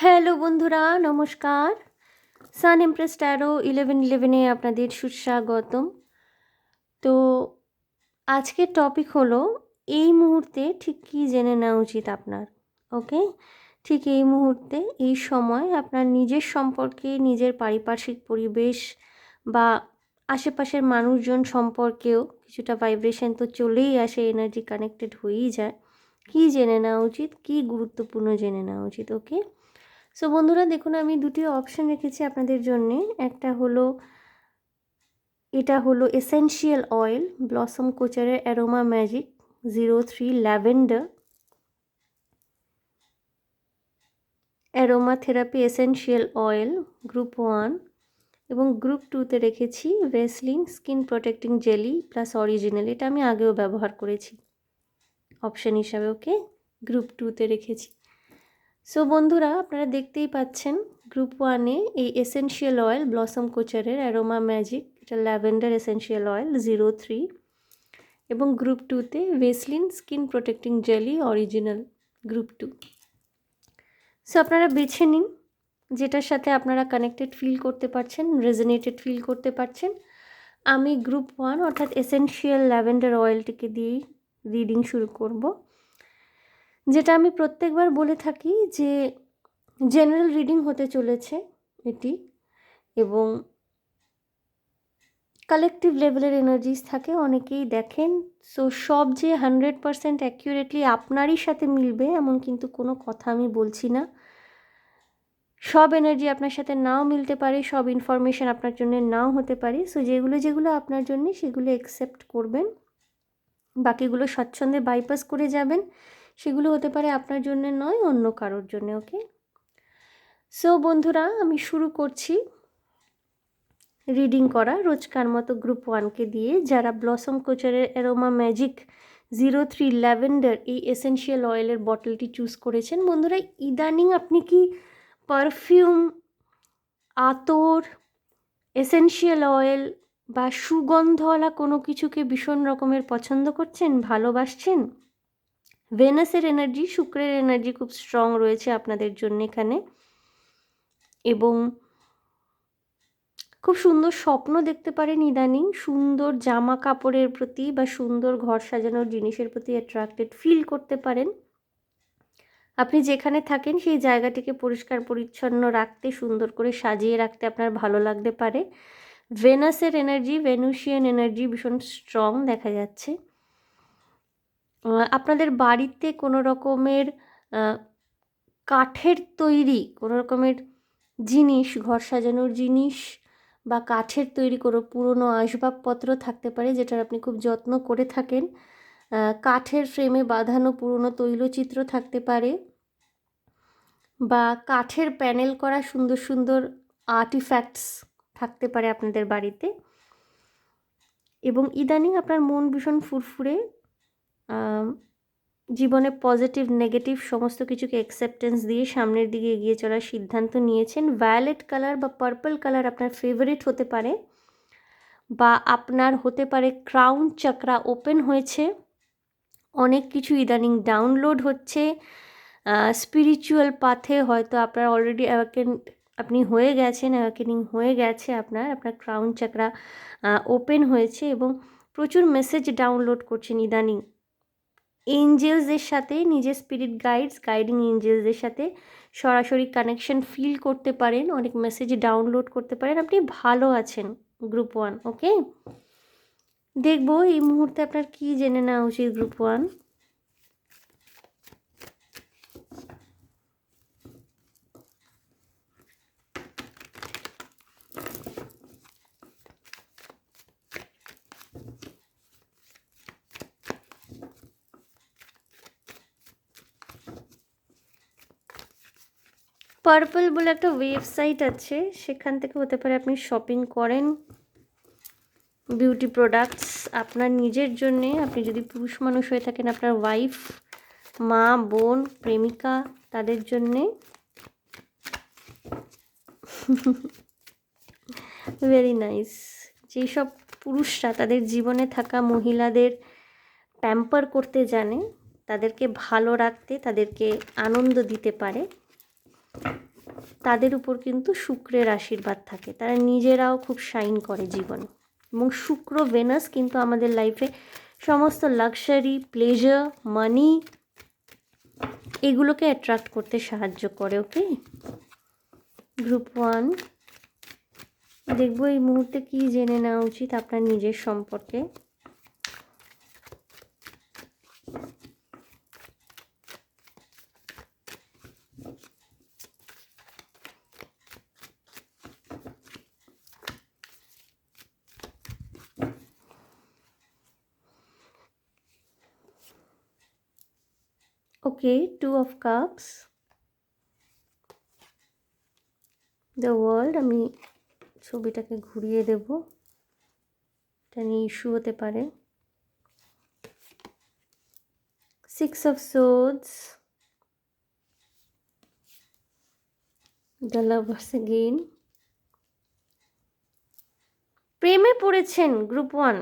Hello বন্ধুরা, নমস্কার। সান empress taro 1111-এ আপনাদের সুস্বাগতম। তো আজকের টপিক হলো এই মুহূর্তে ঠিক কী জেনে নেওয়া উচিত আপনার। ওকে, ঠিক এই মুহূর্তে এই সময় আপনার নিজের সম্পর্কে, নিজের পারিপার্শ্বিক পরিবেশ বা আশেপাশের মানুষজন সম্পর্কেও কিছুটা ভাইব্রেশন তো চলেই আসে, এনার্জি কানেক্টেড হয়েই যায়। কী জেনে নেওয়া উচিত, কী গুরুত্বপূর্ণ জেনে নেওয়া উচিত। ওকে, সো বন্ধুরা দেখুন, আমি দুটি অপশান রেখেছি আপনাদের জন্যে। একটা হলো, এটা হলো এসেনশিয়াল অয়েল ব্লসম কোচারের Aroma Magic 03 lavender aromatherapy essential oil group 1, এবং গ্রুপ 2তে রেখেছি Vaseline skin protecting jelly plus original. এটা আমি আগেও ব্যবহার করেছি অপশান হিসাবে। ওকে, গ্রুপ 2তে রেখেছি। সো বন্ধুরা আপনারা দেখতেই পাচ্ছেন, গ্রুপ 1-এ এই এসেনশিয়াল অয়েল ব্লসম কোচারের অ্যারোমা ম্যাজিক, এটা ল্যাভেন্ডার এসেনশিয়াল অয়েল 03, এবং গ্রুপ 2-তে Vaseline skin protecting jelly original group 2। So আপনারা বেছে নিন যেটার সাথে আপনারা কানেক্টেড ফিল করতে পারছেন, রেজোনেটেড ফিল করতে পারছেন। আমি গ্রুপ 1 অর্থাৎ এসেনশিয়াল ল্যাভেন্ডার অয়েলটিকে দিয়েই রিডিং শুরু করব। যেটা আমি প্রত্যেকবার বলে থাকি যে জেনারেল রিডিং হতে চলেছে এটি, এবং কালেকটিভ লেভেলের এনার্জিস থাকে, অনেকেই দেখেন। সো সব যে 100% অ্যাকিউরেটলি আপনারই সাথে মিলবে এমন কিন্তু কোনো কথা আমি বলছি না। সব এনার্জি আপনার সাথে নাও মিলতে পারে, সব ইনফরমেশান আপনার জন্য নাও হতে পারে। সো যেগুলো আপনার জন্য সেগুলো অ্যাকসেপ্ট করবেন, বাকিগুলো স্বচ্ছন্দে বাইপাস করে যাবেন। সেগুলো হতে পারে আপনার জন্য নয়, অন্য কারোর জন্য। ওকে, সো বন্ধুরা আমি শুরু করছি রিডিং করা রোজকার মতো গ্রুপ 1কে দিয়ে। যারা ব্লসম কোচারের অ্যারোমা ম্যাজিক 03 ল্যাভেন্ডার এই এসেনশিয়াল অয়েলের বটলটি চুজ করেছেন, বন্ধুরা ইদানিং আপনি কি পারফিউম, আতর, এসেনশিয়াল অয়েল বা সুগন্ধওয়ালা কোনো কিছুকে ভীষণ রকমের পছন্দ করছেন, ভালোবাসছেন? ভেনাসের এনার্জি, শুক্রের এনার্জি খুব স্ট্রং রয়েছে আপনাদের জন্য এখানে, এবং খুব সুন্দর স্বপ্ন দেখতে পারেন ইদানিং। সুন্দর জামা কাপড়ের প্রতি বা সুন্দর ঘর সাজানোর জিনিসের প্রতি অ্যাট্রাক্টেড ফিল করতে পারেন। আপনি যেখানে থাকেন সেই জায়গাটিকে পরিষ্কার পরিচ্ছন্ন রাখতে, সুন্দর করে সাজিয়ে রাখতে আপনার ভালো লাগতে পারে। ভেনাসের এনার্জি, ভেনুসিয়ান এনার্জি ভীষণ স্ট্রং দেখা যাচ্ছে। আপনাদের বাড়িতে কোনো রকমের কাঠের তৈরি কোনো রকমের জিনিস, ঘর সাজানোর জিনিস বা কাঠের তৈরি কোনো পুরনো আসবাবপত্র থাকতে পারে যেটার আপনি খুব যত্ন করে থাকেন। কাঠের ফ্রেমে বাঁধানো পুরনো তৈলচিত্র থাকতে পারে, বা কাঠের প্যানেল করা সুন্দর সুন্দর আর্টিফ্যাক্টস থাকতে পারে আপনাদের বাড়িতে। এবং ইদানিং আপনার মন ভীষণ ফুরফুরে, জীবনে পজিটিভ নেগেটিভ সমস্ত কিছুকে অ্যাকসেপ্টেন্স দিয়ে সামনের দিকে এগিয়ে চলার সিদ্ধান্ত নিয়েছেন। ভায়োলেট কালার বা পার্পল কালার আপনার ফেভারিট হতে পারে, বা আপনার হতে পারে ক্রাউন চাকরা ওপেন হয়েছে, অনেক কিছু ইদানিং ডাউনলোড হচ্ছে। স্পিরিচুয়াল পাথে হয়তো আপনার অলরেডি আপনি হয়ে গেছেন, অ্যাওয়াকেনিং হয়ে গেছে, আপনার ক্রাউন চাকরা ওপেন হয়েছে, এবং প্রচুর মেসেজ ডাউনলোড করছেন ইদানিং। এঞ্জেলসদের সাথে, নিজের স্পিরিট গাইডিং এঞ্জেলসদের সাথে সরাসরি কানেকশন ফিল করতে পারেন, অনেক মেসেজ ডাউনলোড করতে পারেন। আপনি ভালো আছেন গ্রুপ 1। ওকে, দেখব এই মুহূর্তে আপনার কি জেনে নেওয়া উচিত গ্রুপ 1। পার্পল বলে একটা ওয়েবসাইট আছে, সেখান থেকে হতে পারে আপনি শপিং করেন বিউটি প্রোডাক্টস আপনার নিজের জন্যে। আপনি যদি পুরুষ মানুষ হয়ে থাকেন, আপনার ওয়াইফ, মা, বোন, প্রেমিকা, তাদের জন্যে। Very nice. যেসব পুরুষরা তাদের জীবনে থাকা মহিলাদের প্যাম্পার করতে জানে, তাদেরকে ভালো রাখতে, তাদেরকে আনন্দ দিতে পারে, তাদের উপর কিন্তু শুক্রের আশীর্বাদ থাকে, তারা নিজেরাও খুব শাইন করে জীবনে। এবং শুক্র ভেনাস কিন্তু আমাদের লাইফে সমস্ত লাক্সারি, প্লেজার, মানি এগুলোকে অ্যাট্রাক্ট করতে সাহায্য করে। ওকে, গ্রুপ 1 দেখবো এই মুহূর্তে কি জেনে নেওয়া উচিত আপনার নিজের সম্পর্কে। ওকে, 2 of Cups, দ্য ওয়ার্ল্ড। আমি ছবিটাকে ঘুরিয়ে দেব, এটা নিয়ে ইস্যু হতে পারে। 6 of Swords, the lovers again. প্রেমে পড়েছেন গ্রুপ 1।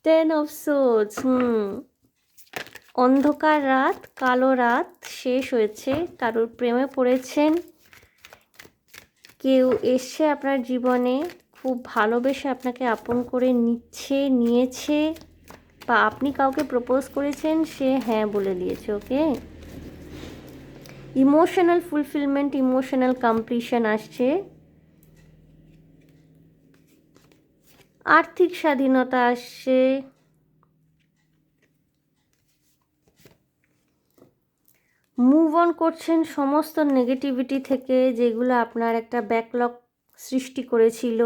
10 of Swords, অন্ধকার রাত, কালো রাত শেষ হয়েছে, কারোর প্রেমে পড়েছেন, কেউ এসছে আপনার জীবনে, খুব ভালোবেসে আপনাকে আপন করে নিয়েছে, বা আপনি কাউকে প্রপোজ করেছেন, সে হ্যাঁ বলে দিয়েছে। ওকে, ইমোশনাল ফুলফিলমেন্ট, ইমোশনাল কমপ্লিশন আসছে, আর্থিক স্বাধীনতা আসছে, মুভ অন করছেন সমস্ত নেগেটিভিটি থেকে যেগুলো আপনার একটা ব্যাকলগ সৃষ্টি করেছিল।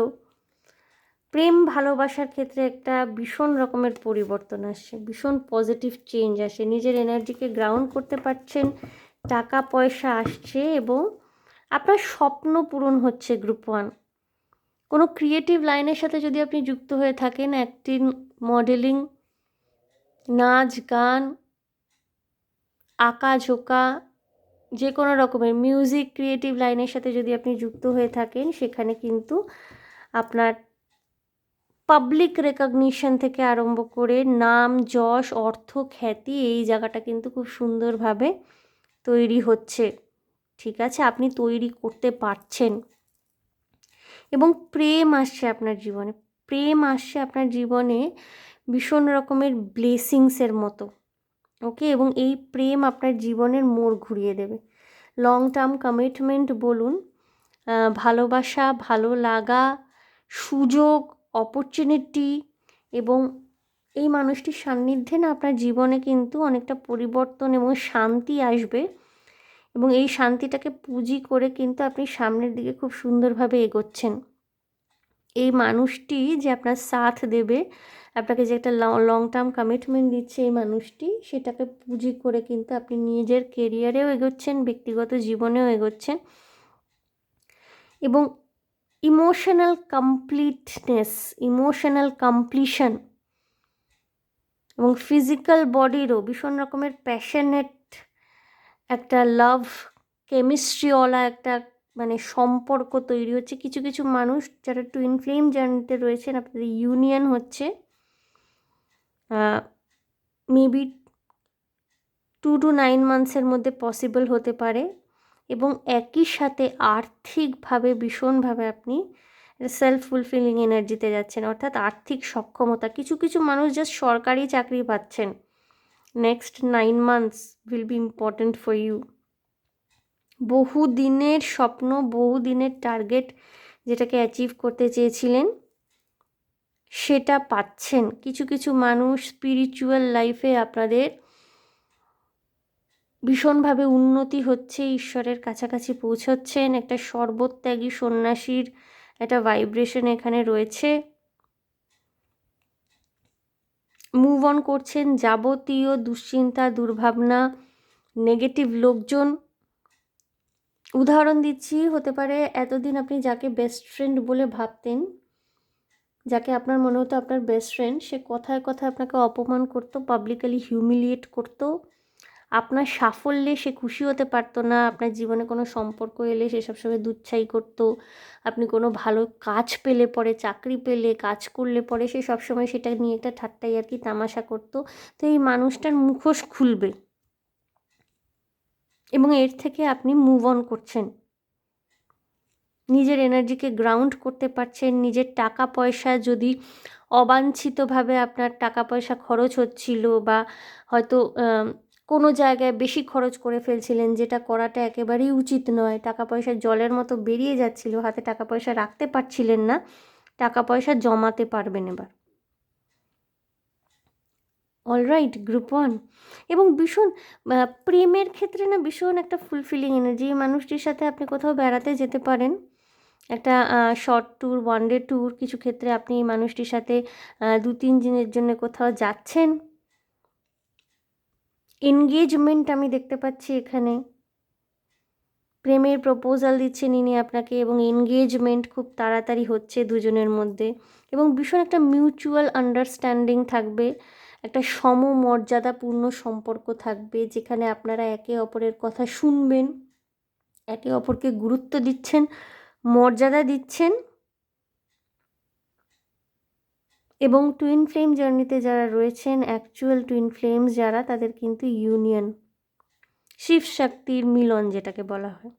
প্রেম ভালোবাসার ক্ষেত্রে একটা ভীষণ রকমের পরিবর্তন আসছে, ভীষণ পজিটিভ চেঞ্জ আসে, নিজের এনার্জিকে গ্রাউন্ড করতে পারছেন, টাকা পয়সা আসছে এবং আপনার স্বপ্ন পূরণ হচ্ছে। গ্রুপ 1 কোনো ক্রিয়েটিভ লাইনের সাথে যদি আপনি যুক্ত হয়ে থাকেন, অ্যাক্টিং, মডেলিং, নাচ গান, আঁকা ঝোঁকা, যে কোনো রকমের মিউজিক ক্রিয়েটিভ লাইনের সাথে যদি আপনি যুক্ত হয়ে থাকেন, সেখানে কিন্তু আপনার পাবলিক রেকগনিশন থেকে আরম্ভ করে নাম, যশ, অর্থ, খ্যাতি, এই জায়গাটা কিন্তু খুব সুন্দরভাবে তৈরি হচ্ছে। ঠিক আছে, আপনি তৈরি করতে পারছেন এবং প্রেম আসছে আপনার জীবনে, প্রেম আসছে আপনার জীবনে ভীষণ রকমের ব্লেসিংসের মতো। ওকে, এবং এই প্রেম আপনার জীবনের মোড় ঘুরিয়ে দেবে। লং টার্ম কমিটমেন্ট বলুন, ভালোবাসা, ভালো লাগা, সুযোগ, অপরচুনিটি, এবং এই মানুষটির সান্নিধ্যে না আপনার জীবনে কিন্তু অনেকটা পরিবর্তন এবং শান্তি আসবে, এবং এই শান্তিটাকে পুঁজি করে কিন্তু আপনি সামনের দিকে খুব সুন্দরভাবে এগোচ্ছেন। এই মানুষটি যে আপনার সাথ দেবে, আপনাকে যে একটা লং টার্ম কমিটমেন্ট দিচ্ছে এই মানুষটি, সেটাকে পুঁজি করে কিন্তু আপনি নিজের কেরিয়ারেও এগোচ্ছেন, ব্যক্তিগত জীবনেও এগোচ্ছেন, এবং ইমোশনাল কমপ্লিটনেস, ইমোশনাল কমপ্লিশন এবং ফিজিক্যাল বডিরও ভীষণ রকমের প্যাশনেট একটা লাভ কেমিস্ট্রিওয়ালা একটা মানে সম্পর্ক তৈরি হচ্ছে। কিছু কিছু মানুষ যারা টুইন ফ্লেম জার্নিতে রয়েছেন, আপনাদের ইউনিয়ন হচ্ছে মেবি 2 to 9 মান্থসের মধ্যে পসিবল হতে পারে, এবং একই সাথে আর্থিকভাবে ভীষণভাবে আপনি সেলফ ফুলফিলিং এনার্জিতে যাচ্ছেন, অর্থাৎ আর্থিক সক্ষমতা। কিছু কিছু মানুষ জাস্ট সরকারি চাকরি পাচ্ছেন। Next 9 months will be important for you. বহু দিনের স্বপ্ন, বহু দিনের টার্গেট, যেটাকে অ্যাচিভ করতে চেয়েছিলেন, সেটা পাচ্ছেন। কিছু কিছু মানুষ স্পিরিচুয়াল লাইফে আপনাদের ভীষণভাবে উন্নতি হচ্ছে, ঈশ্বরের কাছাকাছি পৌঁছচ্ছেন, একটা সর্বত্যাগী সন্ন্যাসীর একটা ভাইব্রেশন এখানে রয়েছে। মুভ অন করছেন যাবতীয় দুশ্চিন্তা, দুর্ভাবনা, নেগেটিভ লোকজন। উদাহরণ দিচ্ছি, হতে পারে এতদিন আপনি যাকে বেস্ট ফ্রেন্ড বলে ভাবতেন, যাকে আপনার মনে হতো আপনার বেস্ট ফ্রেন্ড, সে কথায় কথায় আপনাকে অপমান করতো, পাবলিকলি হিউমিলিয়েট করতো, আপনার সাফল্যে সে খুশি হতে পারতো না, আপনার জীবনে কোনো সম্পর্ক এলে সে সবসময় দুচ্ছাই করতো, আপনি কোনো ভালো কাজ পেলে পরে, চাকরি পেলে, কাজ করলে পরে সে সবসময় সেটা নিয়ে একটা ঠাট্টাই আর কি তামাশা করতো। তো এই মানুষটার মুখোশ খুলবে, এবং এর থেকে আপনি মুভ অন করছেন, নিজের এনার্জিকে গ্রাউন্ড করতে পারছেন। নিজের টাকা পয়সা যদি অবাঞ্ছিতভাবে আপনার টাকা পয়সা খরচ হচ্ছিল বা হয়তো কোনো জায়গায় বেশি খরচ করে ফেলছিলেন, যেটা করাটা একেবারেই উচিত নয়, টাকা পয়সা জলের মতো বেরিয়ে যাচ্ছিল, হাতে টাকা পয়সা রাখতে পারছিলেন না, টাকা পয়সা জমাতে পারবেন এবার। Alright, group 1। এবং ভীষণ প্রেমের ক্ষেত্রে না ভীষণ একটা ফুলফিলিং এনার্জি। এই মানুষটির সাথে আপনি কোথাও বেড়াতে যেতে পারেন, একটা short tour, one day tour. কিছু ক্ষেত্রে আপনি এই মানুষটির সাথে 2-3 দিনের জন্য কোথাও যাচ্ছেন। এনগেজমেন্ট আমি দেখতে পাচ্ছি এখানে, প্রেমের প্রপোজাল দিচ্ছেন ইনি আপনাকে, এবং এনগেজমেন্ট খুব তাড়াতাড়ি হচ্ছে দুজনের মধ্যে, এবং ভীষণ একটা মিউচুয়াল আন্ডারস্ট্যান্ডিং থাকবে, একটা সমমর্যাদাপূর্ণ সম্পর্ক থাকবে, যেখানে আপনারা একে অপরের কথা শুনবেন, একে অপরকে গুরুত্ব দিচ্ছেন, মর্যাদা দিচ্ছেন। এবং টুইন ফ্লেম জার্নিতে যারা রয়েছেন, অ্যাকচুয়াল টুইন ফ্লেমস যারা, তাদের কিন্তু ইউনিয়ন, শিব শক্তির মিলন যেটাকে বলা হয়।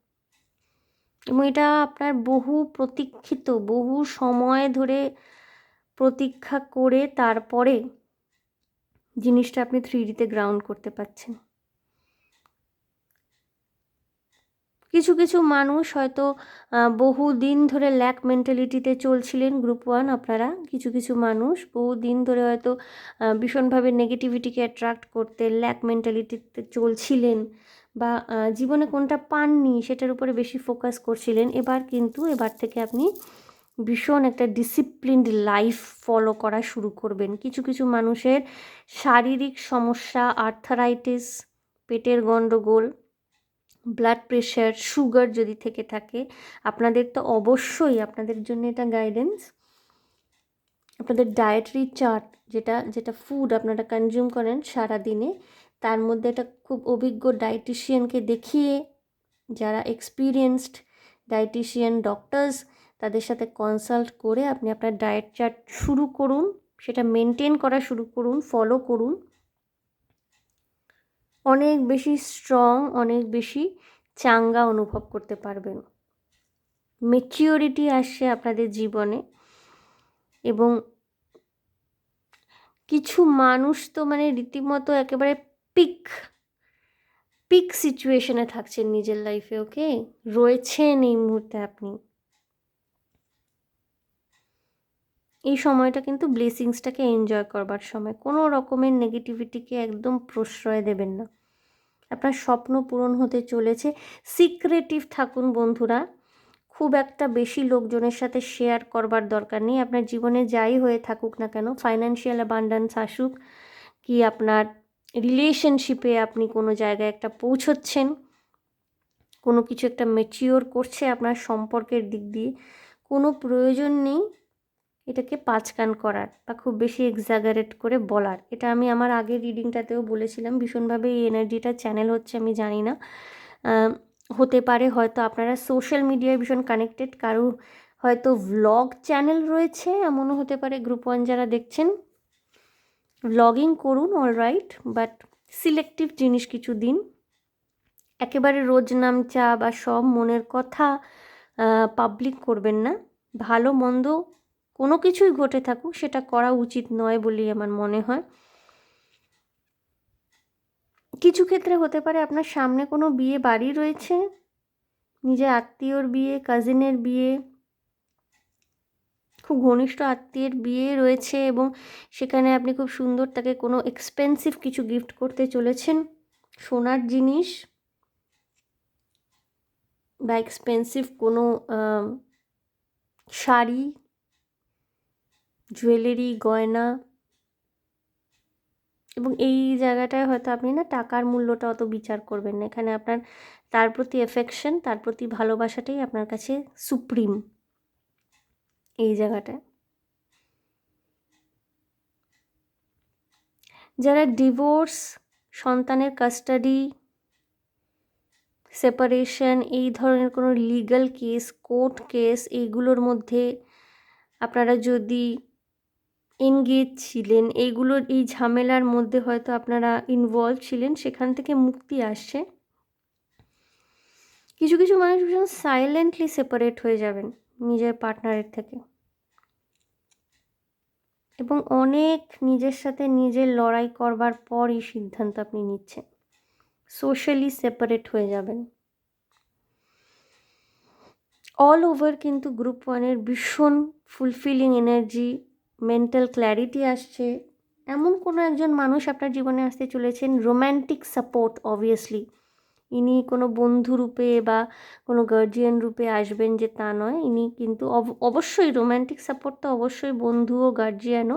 এবং এটা আপনার বহু প্রতীক্ষিত, বহু সময় ধরে প্রতীক্ষা করে তারপরে জিনিসটা আপনি 3Dতে গ্রাউন্ড করতে পারছেন। কিছু কিছু মানুষ হয়তো বহু দিন ধরে ল্যাক মেন্টালিটিতে চলছিলেন, গ্রুপ 1 আপনারা। কিছু কিছু মানুষ বহু দিন ধরে হয়তো ভীষণভাবে নেগেটিভিটিকে অ্যাট্রাক্ট করতে ল্যাক মেন্টালিটিতে চলছিলেন, বা জীবনে কোনটা পাননি সেটার উপরে বেশি ফোকাস করছিলেন। এবার থেকে আপনি ভীষণ একটা ডিসিপ্লিনড লাইফ ফলো করা শুরু করবেন। কিছু কিছু মানুষের শারীরিক সমস্যা, আর্থারাইটিস, পেটের গণ্ডগোল, ব্লাড প্রেশার, সুগার যদি থেকে থাকে, আপনাদের তো অবশ্যই, আপনাদের জন্য এটা গাইডেন্স, আপনাদের ডায়েটারি চার্ট, যেটা যেটা ফুড আপনারা কনজিউম করেন সারাদিনে, তার মধ্যে একটা খুব অভিজ্ঞ ডায়েটিশিয়ানকে দেখিয়ে, যারা এক্সপিরিয়েন্সড ডায়েটিশিয়ান ডক্টরস, তাদের সাথে কনসাল্ট করে আপনি আপনার ডায়েট চার্ট শুরু করুন, সেটা মেনটেন করা শুরু করুন, ফলো করুন। অনেক বেশি স্ট্রং, অনেক বেশি চাঙ্গা অনুভব করতে পারবেন। ম্যাচিওরিটি আসছে আপনাদের জীবনে। এবং কিছু মানুষ তো মানে রীতিমতো একেবারে পিক সিচুয়েশনে থাকছেন নিজের লাইফে, ওকে, রয়েছেন এই মুহূর্তে আপনি। এই সময়টা কিন্তু ব্লেসিংসটাকে এনজয় করবার সময়। কোনো রকমের নেগেটিভিটিকে একদম প্রশ্রয় দেবেন না। আপনার স্বপ্ন পূরণ হতে চলেছে। সিক্রেটিভ থাকুন বন্ধুরা, খুব একটা বেশি লোকজনের সাথে শেয়ার করবার দরকার নেই। আপনার জীবনে যাই হয়ে থাকুক না কেন, ফাইন্যান্সিয়াল অ্যাবান্ডেন্স আসুক কি আপনার রিলেশনশিপে আপনি কোনো জায়গায় একটা পৌঁছচ্ছেন, কোনো কিছু একটা ম্যাচিওর করছে আপনার সম্পর্কের দিক দিয়ে, কোনো প্রয়োজন নেই এটাকে পাঁচকান করার বা খুব বেশি এক্সাগারেট করে বলার। এটা আমি আমার আগের রিডিংটাতেও বলেছিলাম। ভীষণভাবে এই এনার্জিটা চ্যানেল হচ্ছে আমি জানি না, হতে পারে হয়তো আপনারা সোশ্যাল মিডিয়ায় ভীষণ কানেক্টেড, কারো হয়তো ভ্লগ চ্যানেল রয়েছে, এমনও হতে পারে। গ্রুপ 1 যারা দেখছেন, ভ্লগিং করুন, অলরাইট, বাট সিলেক্টিভ জিনিস কিছু দিন। একেবারে রোজ নামচা বা সব মনের কথা পাবলিক করবেন না। ভালো মন্দ কোনো কিছুই ঘটে থাকুক, সেটা করা উচিত নয় বলেই আমার মনে হয়। কিছু ক্ষেত্রে হতে পারে আপনার সামনে কোনো বিয়ে বাড়ি রয়েছে, নিজের আত্মীয়র বিয়ে, কাজিনের বিয়ে, খুব ঘনিষ্ঠ আত্মীয়ের বিয়ে রয়েছে, এবং সেখানে আপনি খুব সুন্দর তাকে কোনো এক্সপেন্সিভ কিছু গিফট করতে চলেছেন, সোনার জিনিস বা এক্সপেন্সিভ কোনো শাড়ি, জুয়েলারি, গয়না। এবং এই জায়গাটায় হয়তো আপনি না টাকার মূল্যটা অত বিচার করবেন না। এখানে আপনার তার প্রতি অ্যাফেকশন, তার প্রতি ভালোবাসাটাই আপনার কাছে সুপ্রিম এই জায়গাটায়। যারা ডিভোর্স, সন্তানের কাস্টাডি, সেপারেশন, এই ধরনের কোনো লিগ্যাল কেস, কোর্ট কেস, এইগুলোর মধ্যে আপনারা যদি এনগেজ ছিলেন, এইগুলোর এই ঝামেলার মধ্যে হয়তো আপনারা ইনভলভ ছিলেন, সেখান থেকে মুক্তি আসছে। কিছু কিছু মানুষ ভীষণ সাইলেন্টলি সেপারেট হয়ে যাবেন নিজের পার্টনারের থেকে, এবং অনেক নিজের সাথে নিজের লড়াই করবার পর এই সিদ্ধান্ত আপনি নিচ্ছেন। সোশ্যালি সেপারেট হয়ে যাবেন। অল ওভার কিন্তু গ্রুপ ওয়ানের ভীষণ ফুলফিলিং এনার্জি, মেন্টাল ক্ল্যারিটি আসছে। এমন কোনো একজন মানুষ আপনার জীবনে আসতে চলেছেন, রোম্যান্টিক সাপোর্ট অবভিয়াসলি। ইনি কোনো বন্ধু রূপে বা কোনো গার্জিয়ান রূপে আসবেন যে তা নয়, ইনি কিন্তু অবশ্যই রোম্যান্টিক সাপোর্ট তো অবশ্যই বন্ধু ও গার্জিয়ানও,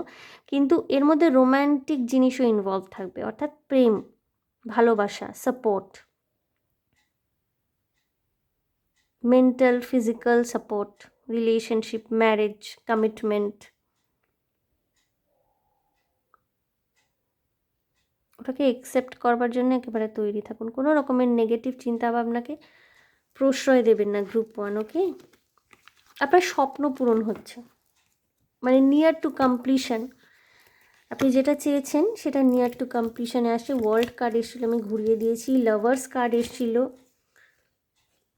কিন্তু এর মধ্যে রোম্যান্টিক জিনিসও ইনভলভ থাকবে, অর্থাৎ প্রেম, ভালোবাসা, support, mental physical support, relationship, marriage, commitment. ওটাকে অ্যাকসেপ্ট করবার জন্য একেবারে তৈরি থাকুন। কোনো রকমের নেগেটিভ চিন্তাভাবনাকে প্রশ্রয় দেবেন না গ্রুপ ওয়ান, ওকে? আপনার স্বপ্ন পূরণ হচ্ছে, মানে নিয়ার টু কমপ্লিশন। আপনি যেটা চেয়েছেন সেটা নিয়ার টু কমপ্লিশনে আসছে। ওয়ার্ল্ড কার্ড এসেছিলো, আমি ঘুরিয়ে দিয়েছি। লাভার্স কার্ড এসেছিলো,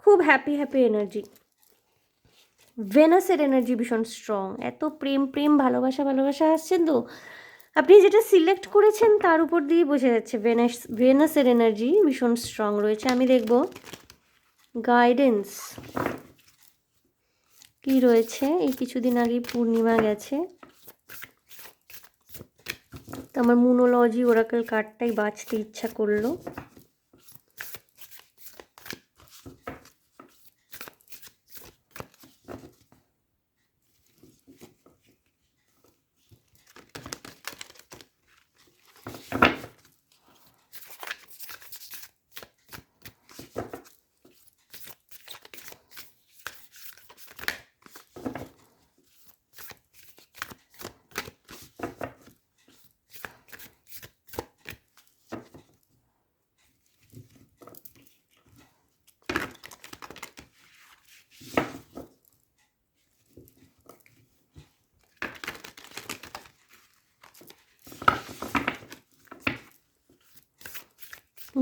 খুব হ্যাপি হ্যাপি এনার্জি। ভেনাসের এনার্জি ভীষণ স্ট্রং। এত প্রেম প্রেম ভালোবাসা ভালোবাসা আসছেন তো, আপনি যেটা সিলেক্ট করেছেন তার উপর দিয়েই বোঝা যাচ্ছে ভেনাসের এনার্জি ভীষণ স্ট্রং রয়েছে। আমি দেখব গাইডেন্স কি রয়েছে। এই কিছুদিন আগে পূর্ণিমা গেছে, তো আমার মুনোলজি ওরাকেল কার্ডটাই বাঁচতে ইচ্ছা করলো।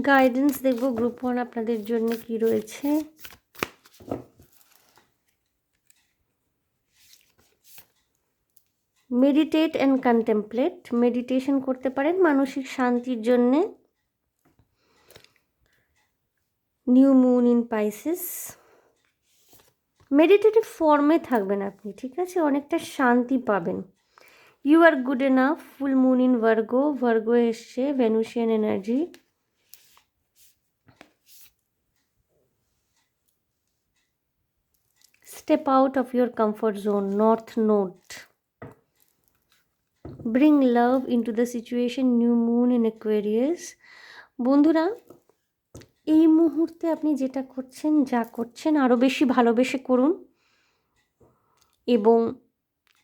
গাইডেন্স দেখব গ্রুপ ওয়ান আপনাদের জন্য কি রয়েছে। মেডিটেট অ্যান্ড কন্টেম্পলেট, মেডিটেশন করতে পারেন মানসিক শান্তির জন্যে। New moon in Pisces, meditative ফর্মে থাকবেন আপনি, ঠিক আছে? অনেকটা শান্তি পাবেন। You are good enough, full moon in Virgo, Virgo এসছে, Venusian energy. Step out of your comfort zone, north node. Bring love into the situation, new moon in Aquarius. বন্ধুরা, এই মুহূর্তে আপনি যেটা করছেন, যা করছেন, আরও বেশি ভালোবেসে করুন, এবং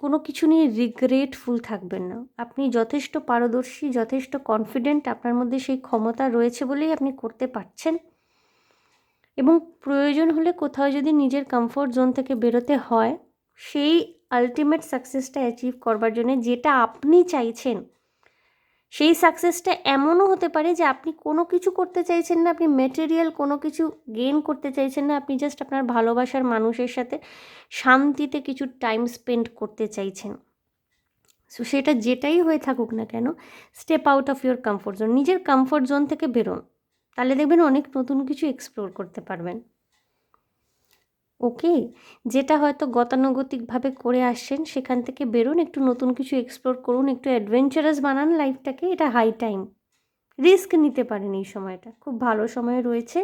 কোনো কিছু নিয়ে রিগ্রেটফুল থাকবেন না। আপনি যথেষ্ট পারদর্শী, যথেষ্ট কনফিডেন্ট, আপনার মধ্যে সেই ক্ষমতা রয়েছে বলেই আপনি করতে পারছেন। এবং প্রয়োজন হলে কোথাও যদি নিজের কমফোর্ট জোন থেকে বেরোতে হয়, সেই আলটিমেট সাকসেসটা অ্যাচিভ করবার জন্য যেটা আপনি চাইছেন, সেই সাকসেসটা এমনও হতে পারে যে আপনি কোনো কিছু করতে চাইছেন না, আপনি ম্যাটেরিয়াল কোনো কিছু গেইন করতে চাইছেন না, আপনি জাস্ট আপনার ভালোবাসার মানুষের সাথে শান্তিতে কিছু টাইম স্পেন্ড করতে চাইছেন। সো সেটা যেটাই হয়ে থাকুক না কেন, step out of your comfort zone, নিজের কমফোর্ট জোন থেকে বেরোন, তাহলে দেখবেন অনেক নতুন কিছু এক্সপ্লোর করতে পারবেন। ওকে, যেটা হয়তো গতানুগতিকভাবে করে আসছেন সেখান থেকে বেরোন, একটু নতুন কিছু এক্সপ্লোর করুন, একটু অ্যাডভেঞ্চারাস বানান লাইফটাকে। এটা হাই টাইম, রিস্ক নিতে পারেন এই সময়টা, খুব ভালো সময় রয়েছে।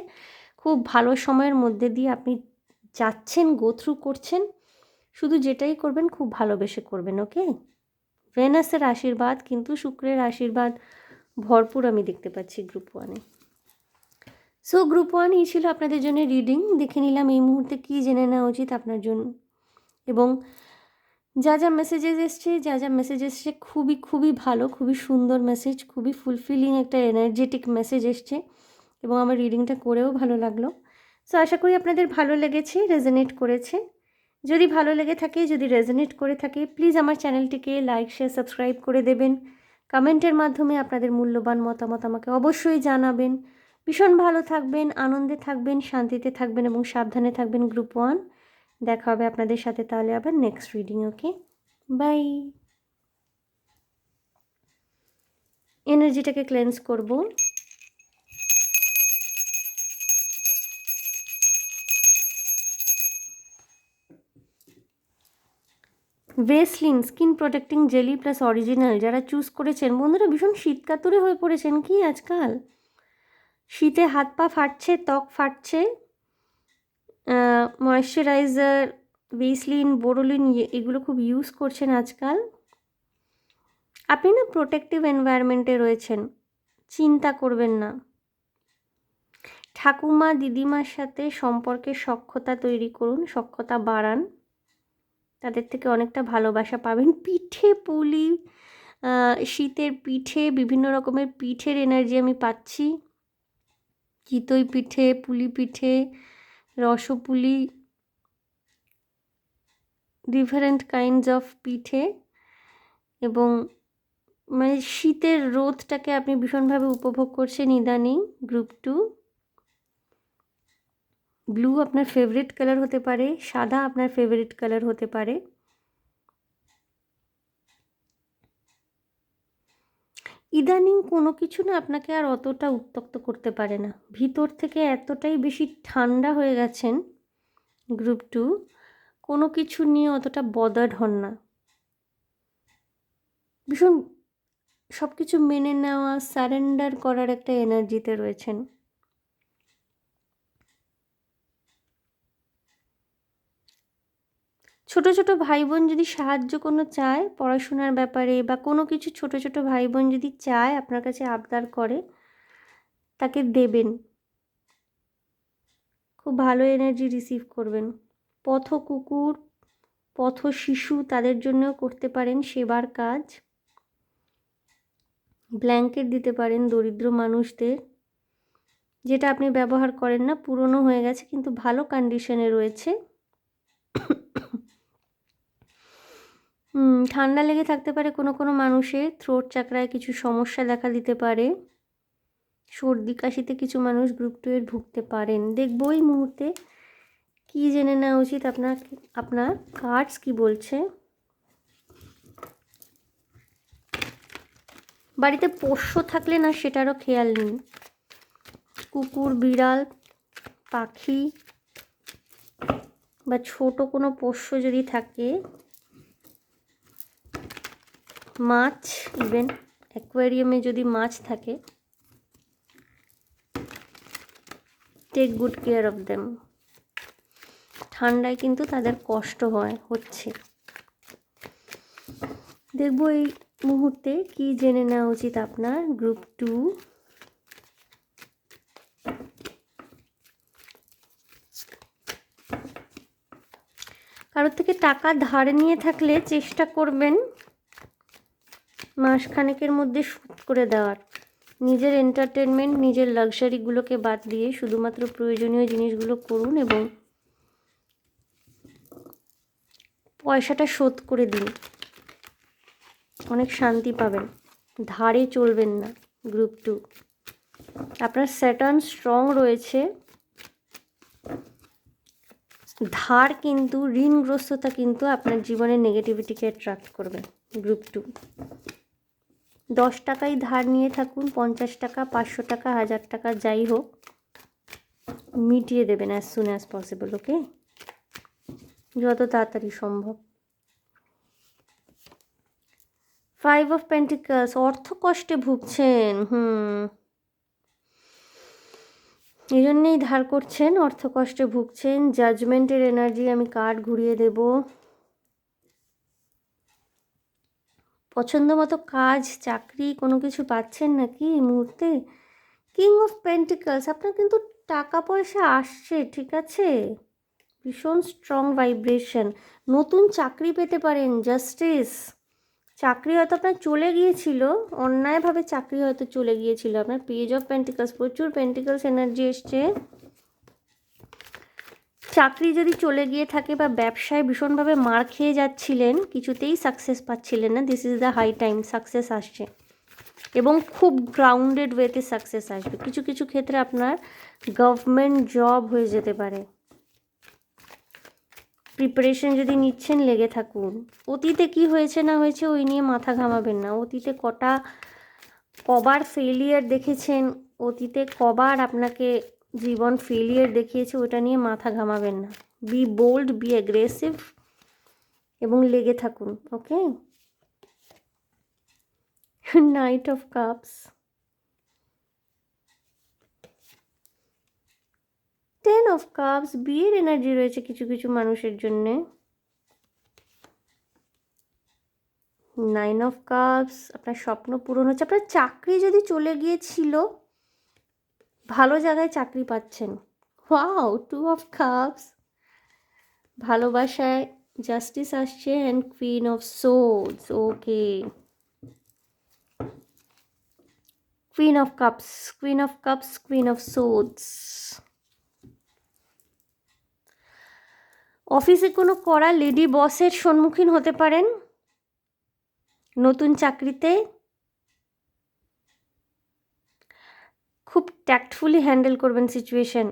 খুব ভালো সময়ের মধ্যে দিয়ে আপনি যাচ্ছেন, গো থ্রু করছেন। শুধু যেটাই করবেন খুব ভালোবেসে করবেন, ওকে? ভেনাসের আশীর্বাদ কিন্তু শুক্রের আশীর্বাদ ভরপুর আমি দেখতে পাচ্ছি গ্রুপ ওয়ানে। সো গ্রুপ ওয়ান এই ছিল আপনাদের জন্য রিডিং। দেখে নিলাম এই মুহূর্তে কী জেনে নেওয়া উচিত আপনার জন্য, এবং যা যা মেসেজেস এসছে খুবই খুবই ভালো, খুবই সুন্দর মেসেজ, খুবই ফুলফিলিং একটা এনার্জেটিক মেসেজ এসছে, এবং আমার রিডিংটা করেও ভালো লাগলো। সো আশা করি আপনাদের ভালো লেগেছে, রেজোনেট করেছে। যদি ভালো লেগে থাকে, যদি রেজোনেট করে থাকে, প্লিজ আমার চ্যানেলটিকে লাইক, শেয়ার, সাবস্ক্রাইব করে দেবেন। কমেন্টের মাধ্যমে আপনাদের মূল্যবান মতামত আমাকে অবশ্যই জানাবেন। ভীষণ ভালো থাকবেন, আনন্দে থাকবেন, শান্তিতে থাকবেন এবং সাবধানে থাকবেন গ্রুপ 1। দেখা হবে আপনাদের সাথে তাহলে আবার নেক্সট রিডিং। Okay, bye. এনার্জিটাকে ক্লেন্স করব। Vaseline skin protecting jelly plus original যারা চুজ করেছেন, বন্ধুরা ভীষণ শীতকাতুরে হয়ে পড়েছেন কি আজকাল? শীতে হাত পা ফাটছে, ত্বক ফাটছে। ময়েশ্চারাইজার, ভেসলিন, বোরোলিন এগুলো খুব ইউজ করছেন আজকাল। আপনি না প্রোটেক্টিভ এনভায়রনমেন্টে রয়েছেন, চিন্তা করবেন না। ঠাকুমা দিদিমার সাথে সম্পর্কের সখ্যতা তৈরি করুন, সখ্যতা বাড়ান, তাদের থেকে অনেকটা ভালোবাসা পাবেন। পিঠে পুলি, শীতের পিঠে, বিভিন্ন রকমের পিঠের এনার্জি আমি পাচ্ছি। চিতই পিঠে, পুলি পিঠে, রসপুলি, ডিফারেন্ট কাইন্ডস অফ পিঠে, এবং মানে শীতের রোদটাকে আপনি ভীষণভাবে উপভোগ করছেন ইদানিং। গ্রুপ 2, ব্লু আপনার ফেভারিট কালার হতে পারে, সাদা আপনার ফেভারিট কালার হতে পারে। ইদানিং কোনো কিছু না আপনাকে আর অতটা উত্তক্ত করতে পারে না, ভিতর থেকে এতটাই বেশি ঠান্ডা হয়ে গেছেন গ্রুপ 2, কোনো কিছু নিয়ে অতটা বদার্ড হন না। ভীষণ সব কিছু মেনে নেওয়া, সারেন্ডার করার একটা এনার্জিতে রয়েছেন। ছোট ছোট ভাই বোন যদি সাহায্য কোনো চায় পড়াশোনার ব্যাপারে, বা কোনো কিছু ছোট ছোট ভাই বোন যদি চায় আপনার কাছে আবদার করে, তাকে দেবেন, খুব ভালো এনার্জি রিসিভ করবেন। পথ কুকুর, পথ শিশু তাদের জন্যও করতে পারেন সেবার কাজ। ব্ল্যাঙ্কেট দিতে পারেন দরিদ্র মানুষদের, যেটা আপনি ব্যবহার করেন না, পুরনো হয়ে গেছে কিন্তু ভালো কন্ডিশনে রয়েছে। ঠান্ডা লেগে থাকতে পারে কোনো কোনো মানুষের, থ্রোট চাকরায় কিছু সমস্যা দেখা দিতে পারে, সর্দি কাশিতে কিছু মানুষ গ্রুপ 2 এর ভুগতে পারেন। দেখবো এই মুহূর্তে কী জেনে নেওয়া উচিত আপনার কার্ডস কি বলছে। বাড়িতে পোষ্য থাকলে না সেটারও খেয়াল নিন, কুকুর, বিড়াল, পাখি বা ছোট কোনো পোষ্য যদি থাকে, মাছ, ইভেন অ্যাকোয়ারিয়ামে যদি মাছ থাকে, take good care of them. ঠান্ডায় কিন্তু তাদের কষ্ট হচ্ছে। দেখবো এই মুহূর্তে কি জেনে নেওয়া উচিত আপনার গ্রুপ 2। কারোর থেকে টাকা ধার নিয়ে থাকলে চেষ্টা করবেন মাসখানেকের মধ্যে শোধ করে দেওয়ার। নিজের এন্টারটেনমেন্ট, নিজের লাক্সারিগুলোকে বাদ দিয়ে শুধুমাত্র প্রয়োজনীয় জিনিসগুলো করুন এবং পয়সাটা শোধ করে দিন, অনেক শান্তি পাবেন। ধারে চলবেন না গ্রুপ 2। আপনার স্যাটার্ন স্ট্রং রয়েছে, ধার কিন্তু, ঋণগ্রস্ততা কিন্তু আপনার জীবনে নেগেটিভিটিকে অ্যাট্রাক্ট করবে গ্রুপ 2। 10 টাকাই ধার নিয়ে থাকুন, 50 টাকা, 500 টাকা, 1000 টাকা, যাই হোক মিটিয়ে দেবেন অ্যাজ সুন অ্যাজ পসিবল। ওকে, যত তাড়াতাড়ি সম্ভব। 5 অফ পেন্টিকলস, অর্থ কষ্টে ভুগছেন, এই জন্যেই ধার করছেন, অর্থ কষ্টে ভুগছেন। জাজমেন্টের এনার্জি আমি কার্ড ঘুরিয়ে দেব। পছন্দ মতো কাজ, চাকরি কোনো কিছু পাচ্ছেন নাকি এই মুহূর্তে? কিং অফ পেন্টিকলস, আপনার কিন্তু টাকা পয়সা আসছে, ঠিক আছে, ভীষণ স্ট্রং ভাইব্রেশন। নতুন চাকরি পেতে পারেন, জাস্টিস। চাকরি হয়তো আপনার চলে গিয়েছিল, অন্যায়ভাবে চাকরি হয়তো চলে গিয়েছিল আপনার। পেজ অফ পেন্টিকলস, প্রচুর পেন্টিকলস এনার্জি এসছে। চাকরি যদি চলে গিয়ে থাকে বা ব্যবসায় ভীষণভাবে মার খেয়ে যাচ্ছিলেন, কিছুতেই সাকসেস পাচ্ছিলেন না, this is the high time, success আসছে। এবং খুব গ্রাউন্ডেড ওয়েতে সাকসেস আসবে। কিছু কিছু ক্ষেত্রে আপনার গভর্নমেন্ট জব হয়ে যেতে পারে। প্রিপারেশন যদি নিচ্ছেন লেগে থাকুন। অতীতে কি হয়েছে না হয়েছে ওই নিয়ে মাথা ঘামাবেন না। অতীতে কবার ফেলিয়ার দেখেছেন, অতীতে কবার আপনাকে জীবন ফেলিয়ার দেখিয়েছে, ওটা নিয়ে মাথা ঘামাবেন না। বি বোল্ড, বি অ্যাগ্রেসিভ এবং লেগে থাকুন। Okay, knight of cups, 10 of cups, বিয়ের এনার্জি রয়েছে কিছু কিছু মানুষের জন্যে। 9 অফ কাপস, আপনার স্বপ্ন পূরণ হচ্ছে। আপনার চাকরি যদি চলে গিয়েছিল, ভালো জায়গায় চাকরি পাচ্ছেন। ওয়াও, 2 অফ কাপস, ভালোবাসায় জাস্টিস আসছে and queen of swords. Okay, queen of cups, queen of cups, queen of swords. অফিসে কোনো কড়া লেডি বসের সম্মুখীন হতে পারেন। নতুন চাকরিতে খুব ট্যাক্টফুলি হ্যান্ডেল করবেন সিচুয়েশন।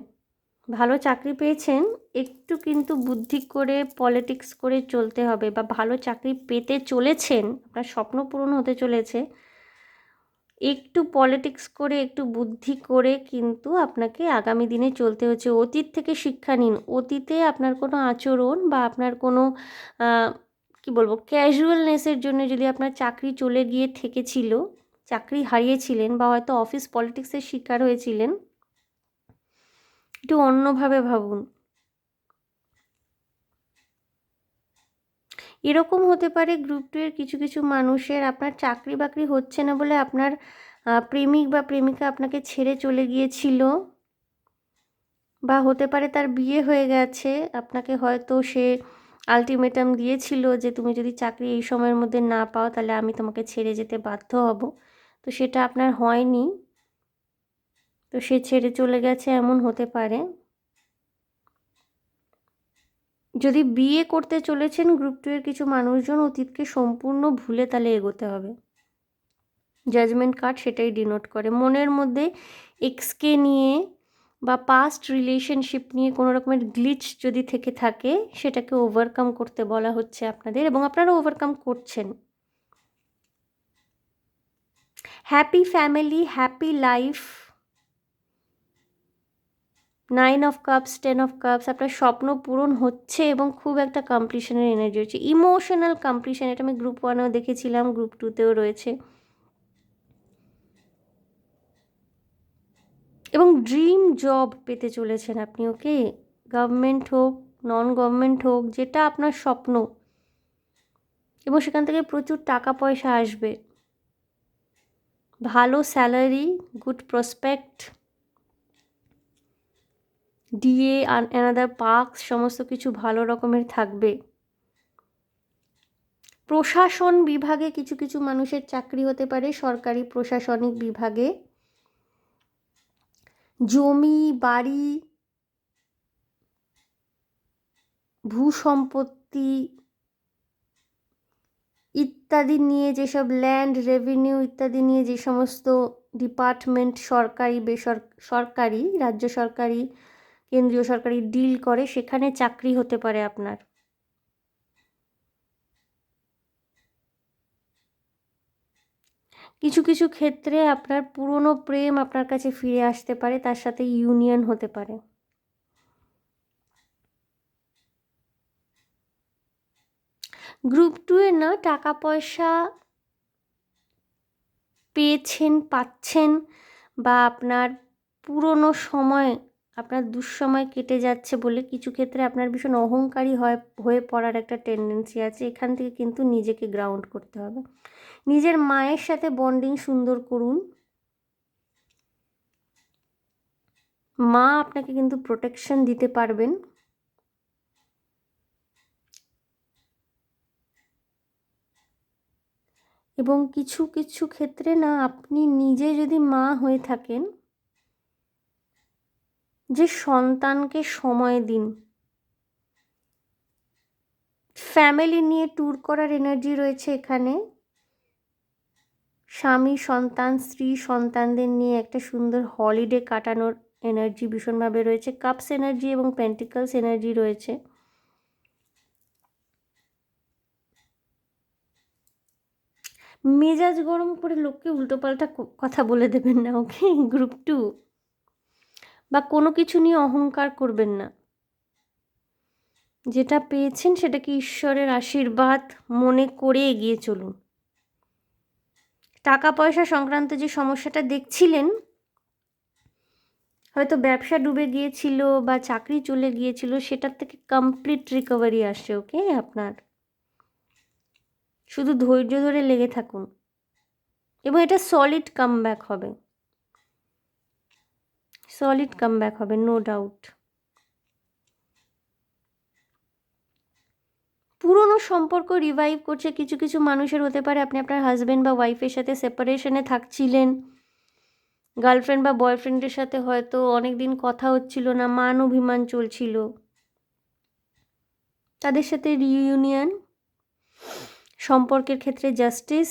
ভালো চাকরি পেয়েছেন, একটু কিন্তু বুদ্ধি করে পলিটিক্স করে চলতে হবে, বা ভালো চাকরি পেতে চলেছেন, আপনার স্বপ্ন পূরণ হতে চলেছে, একটু পলিটিক্স করে একটু বুদ্ধি করে কিন্তু আপনাকে আগামী দিনে চলতে হচ্ছে। অতীত থেকে শিক্ষা নিন। অতীতে আপনার কোনো আচরণ বা আপনার কোনো কি বলবো ক্যাজুয়ালনেসের জন্য যদি আপনার চাকরি চলে গিয়ে থেকেছিল, চাকরি হারিয়েছিলেন, বা হয়তো অফিস পলিটিক্সের শিকার হয়েছিলেন, একটু অন্যভাবে ভাবুন। এরকম হতে পারে গ্রুপ 2 এর কিছু কিছু মানুষের আপনার চাকরি বাকরি হচ্ছে না বলে আপনার প্রেমিক বা প্রেমিকা আপনাকে ছেড়ে চলে গিয়েছিল, বা হতে পারে তার বিয়ে হয়ে গেছে। আপনাকে হয়তো সে আলটিমেটাম দিয়েছিল যে তুমি যদি চাকরি এই সময়ের মধ্যে না পাও তাহলে আমি তোমাকে ছেড়ে যেতে বাধ্য হব, তো সেটা আপনার হয়নি, তো সে ছেড়ে চলে গেছে, এমন হতে পারে। যদি বিয়ে করতে চলেছেন গ্রুপ 2 এর কিছু মানুষজন, অতীতকে সম্পূর্ণ ভুলে তাহলে এগোতে হবে। জাজমেন্ট কার্ড সেটাই ডিনোট করে। মনের মধ্যে এক্সকে নিয়ে বা পাস্ট রিলেশনশিপ নিয়ে কোনো রকমের গ্লিচ যদি থেকে থাকে, সেটাকে ওভারকাম করতে বলা হচ্ছে আপনাদের, এবং আপনারা ওভারকাম করছেন। Happy family, happy life, 9 of cups, 10 of cups, আপনার স্বপ্ন পূরণ হচ্ছে এবং খুব একটা কমপ্লিশনের এনার্জি হচ্ছে। ইমোশনাল কমপ্লিশন, এটা আমি গ্রুপ 1এও দেখেছিলাম, গ্রুপ 2তেও রয়েছে। এবং ড্রিম জব পেতে চলেছেন আপনি। ওকে, গভর্নমেন্ট হোক, নন গভর্নমেন্ট হোক, যেটা আপনার স্বপ্ন, এবং সেখান থেকে প্রচুর টাকা পয়সা আসবে, ভালো স্যালারি, গুড প্রসপেক্ট, ডিএ আর অ্যানাদার পার্কস, সমস্ত কিছু ভালো রকমের থাকবে। প্রশাসন বিভাগে কিছু কিছু মানুষের চাকরি হতে পারে, সরকারি প্রশাসনিক বিভাগে। জমি, বাড়ি, ভূসম্পত্তি ইত্যাদি নিয়ে, যেসব ল্যান্ড রেভিনিউ ইত্যাদি নিয়ে যে সমস্ত ডিপার্টমেন্ট সরকারি বেসরকারি, রাজ্য সরকারি, কেন্দ্রীয় সরকারি ডিল করে, সেখানে চাকরি হতে পারে আপনার। কিছু কিছু ক্ষেত্রে আপনার পুরনো প্রেম আপনার কাছে ফিরে আসতে পারে, তার সাথে ইউনিয়ন হতে পারে। গ্রুপ 2 এর না টাকা পয়সা পেয়েছেন, পাচ্ছেন, বা আপনার পুরনো সময়, আপনার দুঃসময় কেটে যাচ্ছে বলে কিছু ক্ষেত্রে আপনার ভীষণ অহংকারী হয়ে পড়ার একটা টেন্ডেন্সি আছে। এখান থেকে কিন্তু নিজেকে গ্রাউন্ড করতে হবে। নিজের মায়ের সাথে বন্ডিং সুন্দর করুন। মা আপনাকে কিন্তু প্রোটেকশন দিতে পারবেন। এবং কিছু কিছু ক্ষেত্রে না আপনি নিজে যদি মা হয়ে থাকেন, যে সন্তানকে সময় দিন। ফ্যামিলি নিয়ে ট্যুর করার এনার্জি রয়েছে এখানে। স্বামী, সন্তান, স্ত্রী, সন্তানদের নিয়ে একটা সুন্দর হলিডে কাটানোর এনার্জি ভীষণভাবে রয়েছে। কাপস এনার্জি এবং পেন্টিকলস এনার্জি রয়েছে। মেজাজ গরম করে লোককে উল্টোপাল্টা কথা বলে দেবেন না, ওকে? গ্রুপ 2, বা কোনো কিছু নিয়ে অহংকার করবেন না। যেটা পেয়েছেন সেটাকে ঈশ্বরের আশীর্বাদ মনে করে এগিয়ে চলুন। টাকা পয়সা সংক্রান্ত যে সমস্যাটা দেখছিলেন, হয়তো ব্যবসা ডুবে গিয়েছিল বা চাকরি চলে গিয়েছিল, সেটার থেকে কমপ্লিট রিকভারি আসছে, ওকে? আপনার শুধু ধৈর্য ধরে লেগে থাকুন এবং এটা সলিড কামব্যাক হবে, সলিড কামব্যাক হবে, নো ডাউট। পুরনো সম্পর্ক রিভাইভ করছে কিছু কিছু মানুষের। হতে পারে আপনি আপনার হাজব্যান্ড বা ওয়াইফের সাথে সেপারেশনে থাকছিলেন, গার্লফ্রেন্ড বা বয়ফ্রেন্ডের সাথে হয়তো অনেক দিন কথা হচ্ছিল না, মান অভিমান চলছিল, তাদের সাথে রিইউনিয়ন, সম্পর্কের ক্ষেত্রে জাস্টিস,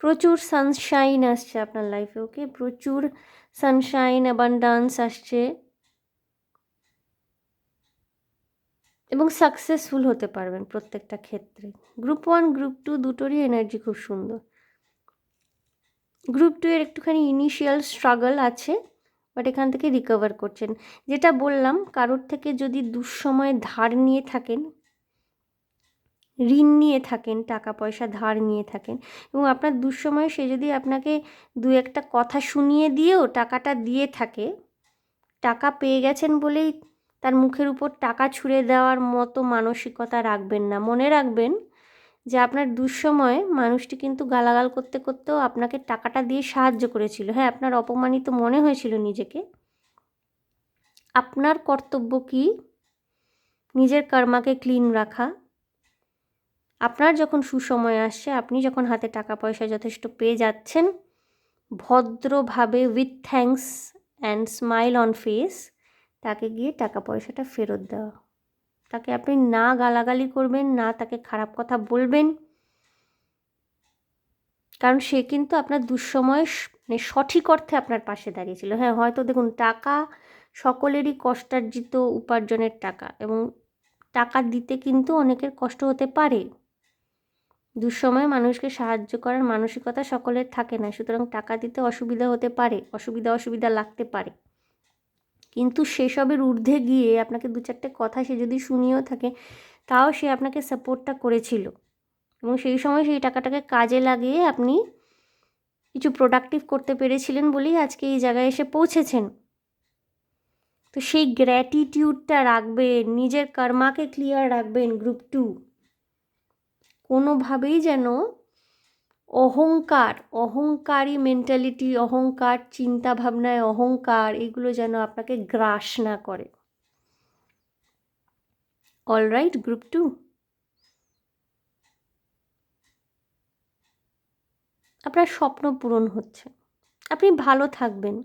প্রচুর সানশাইন আসছে আপনার লাইফে, ওকে? প্রচুর সানশাইন, অ্যাবান্ডান্স আসছে এবং সাকসেসফুল হতে পারবেন প্রত্যেকটা ক্ষেত্রে। গ্রুপ 1, গ্রুপ 2 দুটোরই এনার্জি খুব সুন্দর। গ্রুপ 2 এর একটুখানি ইনিশিয়াল স্ট্রাগল আছে, বাট এখান থেকে রিকভার করছেন। যেটা বললাম, কারোর থেকে যদি দুঃসময়ে ধার নিয়ে থাকেন, ঋণ নিয়ে থাকেন, টাকা পয়সা ধার নিয়ে থাকেন, এবং আপনার দুঃসময়ে সে যদি আপনাকে দু একটা কথা শুনিয়ে দিয়েও টাকাটা দিয়ে থাকে, টাকা পেয়ে গেছেন বলেই তার মুখের উপর টাকা ছুঁড়ে দেওয়ার মতো মানসিকতা রাখবেন না। মনে রাখবেন যে আপনার দুঃসময়ে মানুষটি কিন্তু গালাগাল করতে করতেও আপনাকে টাকাটা দিয়ে সাহায্য করেছিল। হ্যাঁ, আপনার অপমানিত মনে হয়েছিল নিজেকে। আপনার কর্তব্য কি? নিজের কর্মাকে ক্লিন রাখা। আপনার যখন সুসময় আসছে, আপনি যখন হাতে টাকা পয়সা যথেষ্ট পেয়ে যাচ্ছেন, ভদ্রভাবে with thanks and smile on face তাকে গিয়ে টাকা পয়সাটা ফেরত দেওয়া। তাকে আপনি না গালাগালি করবেন, না তাকে খারাপ কথা বলবেন, কারণ সে কিন্তু আপনার দুঃসময়ে মানে সঠিক অর্থে আপনার পাশে দাঁড়িয়েছিল। হ্যাঁ, হয়তো দেখুন, টাকা সকলেরই কষ্টার্জিত উপার্জনের টাকা, এবং টাকা দিতে কিন্তু অনেকের কষ্ট হতে পারে। দুঃসময়ে মানুষকে সাহায্য করার মানসিকতা সকলের থাকে না, সুতরাং টাকা দিতে অসুবিধা হতে পারে, অসুবিধা লাগতে পারে। কিন্তু সেসবের ঊর্ধ্বে গিয়ে আপনাকে দু চারটে কথা সে যদি শুনিয়েও থাকে, তাও সে আপনাকে সাপোর্টটা করেছিল, এবং সেই সময় সেই টাকাটাকে কাজে লাগিয়ে আপনি কিছু প্রোডাক্টিভ করতে পেরেছিলেন বলেই আজকে এই জায়গায় এসে পৌঁছেছেন। তো সেই গ্র্যাটিটিউডটা রাখবেন, নিজের কর্মাকে ক্লিয়ার রাখবেন। গ্রুপ 2 কোনোভাবেই যেন অহংকারী মেন্টালিটি, অহংকার চিন্তাভাবনায় অহংকার, এগুলো যেন আপনাকে গ্রাস না করে। অলরাইট গ্রুপ 2, আপনার স্বপ্ন পূরণ হচ্ছে, আপনি ভালো থাকবেন।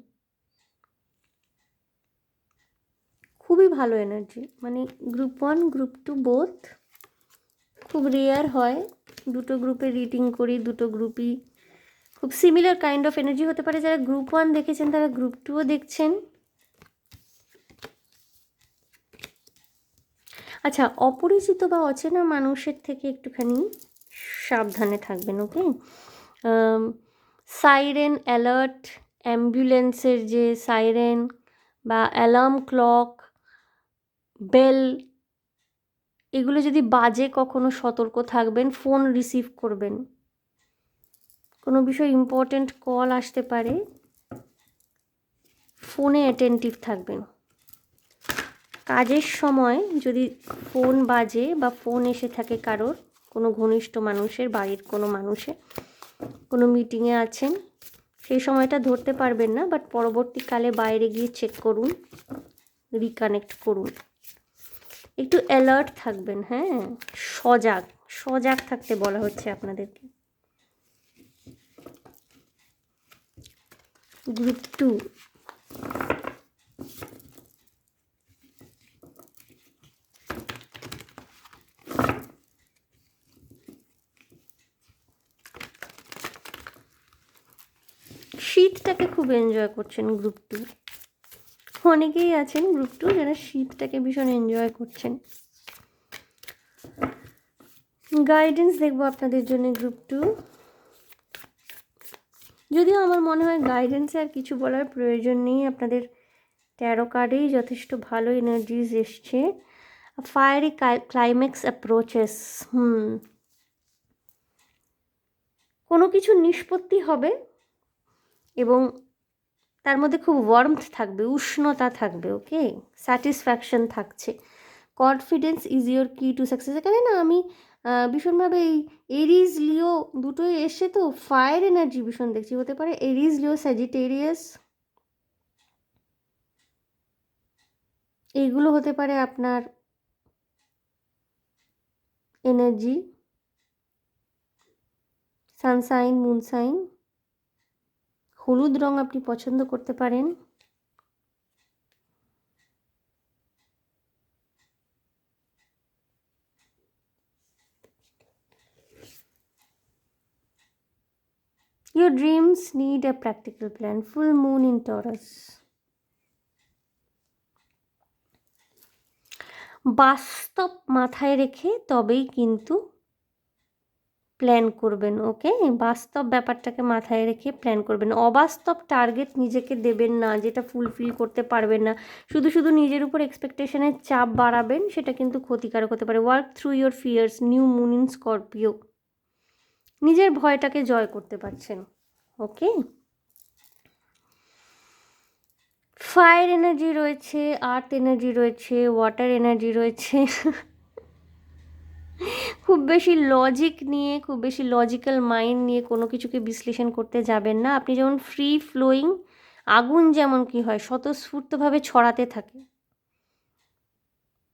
খুবই ভালো এনার্জি, মানে গ্রুপ 1, গ্রুপ 2 বোথ। খুব রেয়ার হয় দুটো গ্রুপের রিডিং করি, দুটো গ্রুপই খুব সিমিলার কাইন্ড অফ এনার্জি হতে পারে। যারা গ্রুপ 1 দেখেছেন তারা গ্রুপ 2ও দেখছেন। আচ্ছা, অপরিচিত বা অচেনা মানুষের থেকে একটুখানি সাবধানে থাকবেন, ওকে? সাইরেন অ্যালার্ট, অ্যাম্বুলেন্সের যে সাইরেন বা অ্যালার্ম ক্লক, বেল, এগুলো যদি বাজে কখনো সতর্ক থাকবেন। ফোন রিসিভ করবেন, কোনো বিষয় ইম্পর্ট্যান্ট কল আসতে পারে, ফোনে অ্যাটেন্টিভ থাকবেন। কাজের সময় যদি ফোন বাজে বা ফোন এসে থাকে কারোর, কোনো ঘনিষ্ঠ মানুষের, বাড়ির কোনো মানুষের, কোনো মিটিংয়ে আছেন, সেই সময়টা ধরতে পারবেন না, বাট পরবর্তীকালে বাইরে গিয়ে চেক করুন, রিকানেক্ট করুন। একটু অ্যালার্ট থাকবেন, হ্যাঁ, সজাগ থাকতে বলা হচ্ছে আপনাদেরকে। গ্রুপ 2, খুব এনজয় করছেন গ্রুপ 2। অনেকেই আছেন গ্রুপ 2 যারা শীতটাকে ভীষণ এনজয় করছেন। গাইডেন্স দেখবো আপনাদের জন্য গ্রুপ 2। যদিও আমার মনে হয় গাইডেন্সে আর কিছু বলার প্রয়োজন নেই, আপনাদের ট্যারো কার্ডেই যথেষ্ট ভালো এনার্জিস এসছে। ফায়ারি ক্লাইম্যাক্স অ্যাপ্রোচেস, কোনো কিছু নিষ্পত্তি হবে এবং তার মধ্যে খুব ওয়ার্মথ থাকবে, উষ্ণতা থাকবে, ওকে, স্যাটিসফ্যাকশন থাকছে। কনফিডেন্স ইজ ইয়োর কি টু সাকসেস। এখানে না আমি ভীষণভাবে এই এরিজ লিও দুটোই এসে তো ফায়ার এনার্জি ভীষণ দেখছি। হতে পারে এরিজ লিও স্যাজিটেরিয়াস, এইগুলো হতে পারে আপনার এনার্জি। সানসাইন, মুনসাইন, হলুদ রং আপনি পছন্দ করতে পারেন। Your dreams need a practical plan. Full moon in Taurus. বাস্তব মাথায় রেখে তবেই কিন্তু প্ল্যান করবেন, ওকে, বাস্তব ব্যাপারটাকে মাথায় রেখে প্ল্যান করবেন। অবাস্তব টার্গেট নিজেকে দেবেন না, যেটা ফুলফিল করতে পারবেন না। শুধু শুধু নিজের উপর এক্সপেকটেশনের চাপ বাড়াবেন, সেটা কিন্তু ক্ষতিকারক হতে পারে। Work through your fears. New moon in Scorpio. নিজের ভয়টাকে জয় করতে পারছেন, ওকে। ফায়ার এনার্জি রয়েছে, আর্থ এনার্জি রয়েছে, ওয়াটার এনার্জি রয়েছে। খুব বেশি লজিক নিয়ে, খুব বেশি লজিক্যাল মাইন্ড নিয়ে কোনো কিছুকে বিশ্লেষণ করতে যাবেন না। আপনি যেমন ফ্রি ফ্লোয়িং, আগুন যেমন কি হয় স্বতঃস্ফূর্তভাবে ছড়াতে থাকে,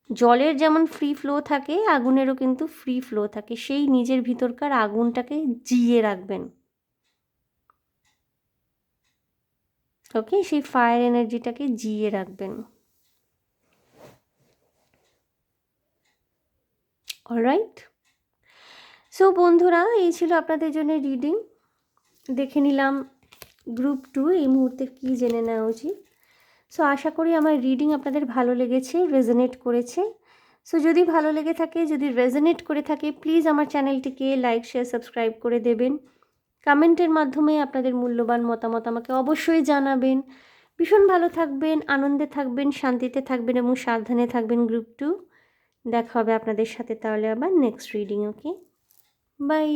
জলের যেমন ফ্রি ফ্লো থাকে, আগুনেরও কিন্তু ফ্রি ফ্লো থাকে। সেই নিজের ভিতরকার আগুনটাকে জিয়ে রাখবেন, ওকে, সেই ফায়ার এনার্জিটাকে জিয়ে রাখবেন। অলরাইট, সো বন্ধুরা, এই ছিল আপনাদের জন্য রিডিং। দেখে নিলাম গ্রুপ 2 এই মুহূর্তে কী জেনে নেওয়া উচিত। সো আশা করি আমার রিডিং আপনাদের ভালো লেগেছে, রেজোনেট করেছে। সো যদি ভালো লেগে থাকে, যদি রেজোনেট করে থাকে, প্লিজ আমার চ্যানেলটিকে লাইক, শেয়ার, সাবস্ক্রাইব করে দেবেন। কমেন্টের মাধ্যমে আপনাদের মূল্যবান মতামত আমাকে অবশ্যই জানাবেন। ভীষণ ভালো থাকবেন, আনন্দে থাকবেন, শান্তিতে থাকবেন এবং সাবধানে থাকবেন গ্রুপ 2। দেখা হবে আপনাদের সাথে তাহলে আবার নেক্সট রিডিং, ওকে, বাই।